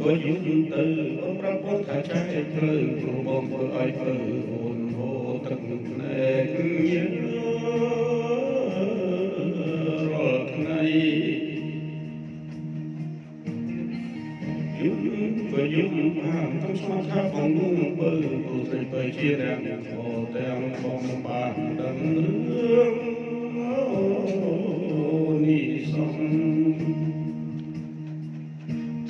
ធ្វើយំទៅអូនប្រាប់បងថាចែកព្រៅព្រោះបងធ្វើឲ្យព្រៅអូនហូរទឹកភ្នែករាល់ថ្ងៃយំធ្វើយំបានต้องស្មានថាបងងងបើព្រោះស្រីទៅជារាំងខទាំងបងមិនបានដឹងរឿងនេះសោះ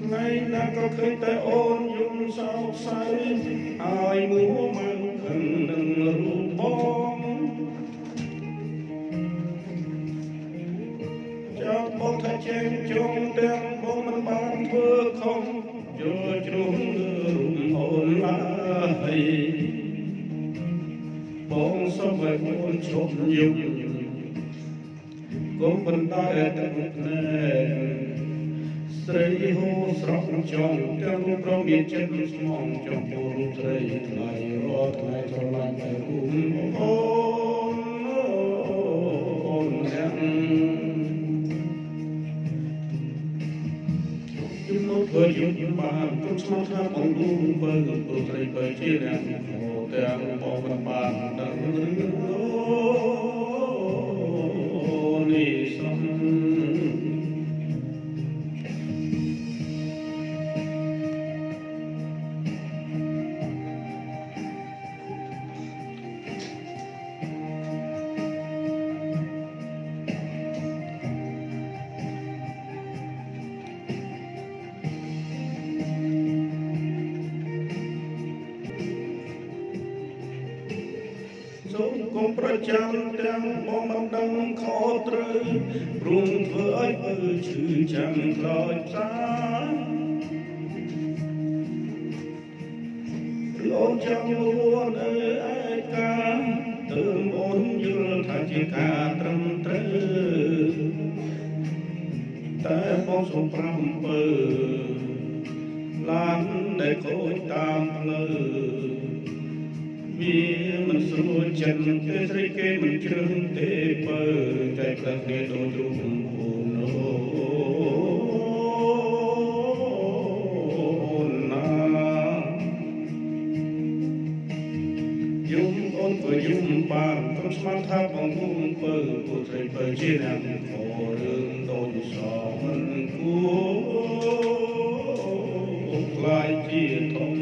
ថ្ងៃណាក៏ឃើញតែអូនយំសោកសៅហើយមួមើលខឹងនឹងរូបបងចាំបងថាចេញជុំទាំងបងមិនបានធ្វើខុសយកជ្រុំរូបអូនឡើយបងសុំឲ្យអូនឈប់យំកុំបណ្ដោយទឹកភ្នែកស្រីហូរស្រស់ចង់ទាំងរូបប្រមានចិត្តស្មងចំពោះរូបស្រីថ្លៃរាល់ថ្ងៃស្រឡាញ់តែរូបអូនទាំងយំមកធ្វើយំបានទុកស្មោះថាបងលូបើព្រោះស្រីបើជារាំងទាំងបងមិនបានដឹងរឿងនេះសោះសូមកុំប្រចាំទាំងបងមិនដឹងខុសត្រូវព្រមធ្វើឲ្យពើឈឺចាំខ្លោចផ្សាលោកចាំរួនឯកាទើបអូនយល់ថាជាការត្រឹមត្រូវតែបងសូមប្រាំពើឡានដែលខូចតាមផ្លូវវាមិនស្រួលចិត្តទេស្រីគេមិនជ្រឹងទេបើតែផ្លាស់គ្នាដូចរូបអូនណាយំអូនក៏យំបានខ្ញុំស្មានថាបងគង់ពើពួកស្រីពើជារាំងខរឿងដូចសោមិនគួរខ្លាយជាធំ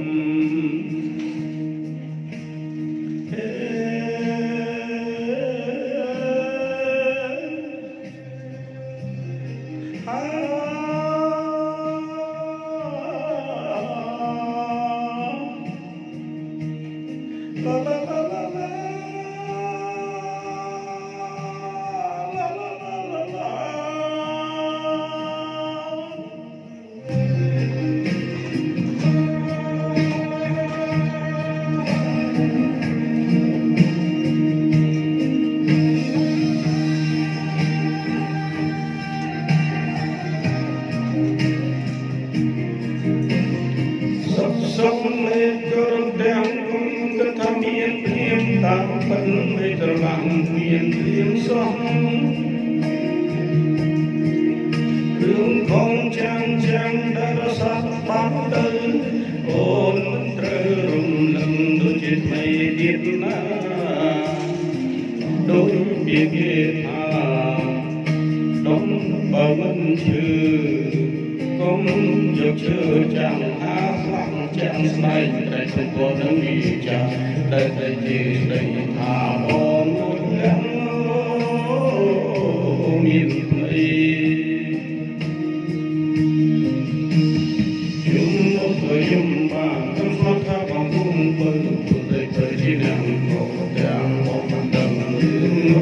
La la la la la la la la la Sông lên cơn đêm cứ tham miên thêm tam phấn mây trở lặng miền liêm sông đường không trang trang đã sát bát tới ôn trơ rung lầm đôi chết mây điệt na đôi biệt biệt hà đông bờ vẫn chưa công dục chưa chẳng hát lặng chẳng say đây không có nắng đi chẳng đây đây gì đây thả bom gắn miền tây chúng nó cười chúng bà chúng nó tha bằng cung bơ đây đây chỉ đang có đang bom đằng đi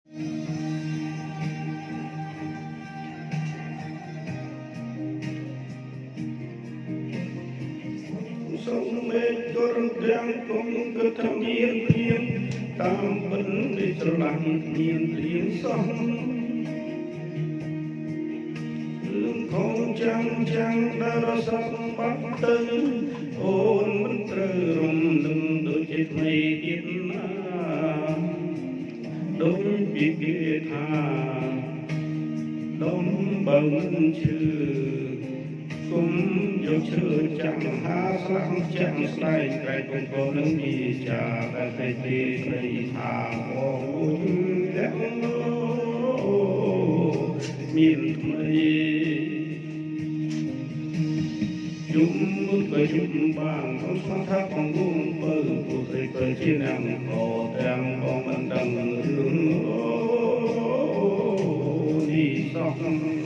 សូមមេឃរទាំងគង់គឺធម្មមានព្រៀងតាមបិណ្ឌនៃស្រឡាញ់មានព្រៀងសោះលំខំចាំងដល់រសបាត់ទៅអូនមិនត្រូវរំលឹងដូចជាថ្មីទៀតណាដូចពីគេថាដុំបើមិនឈឺគុំយកឈើចាំហាស្លាំងចាំស្ដែងក្រែកកំពងនឹងមានចាតែតែទីស្រីថាអូទាំងមានថ្មីយំក៏យំបានខ្ញុំស្មានថាកំពុងបើព្រោះគេទៅជាអ្នកក៏ទាំងបងមិនដឹងរឿងនេះសោះ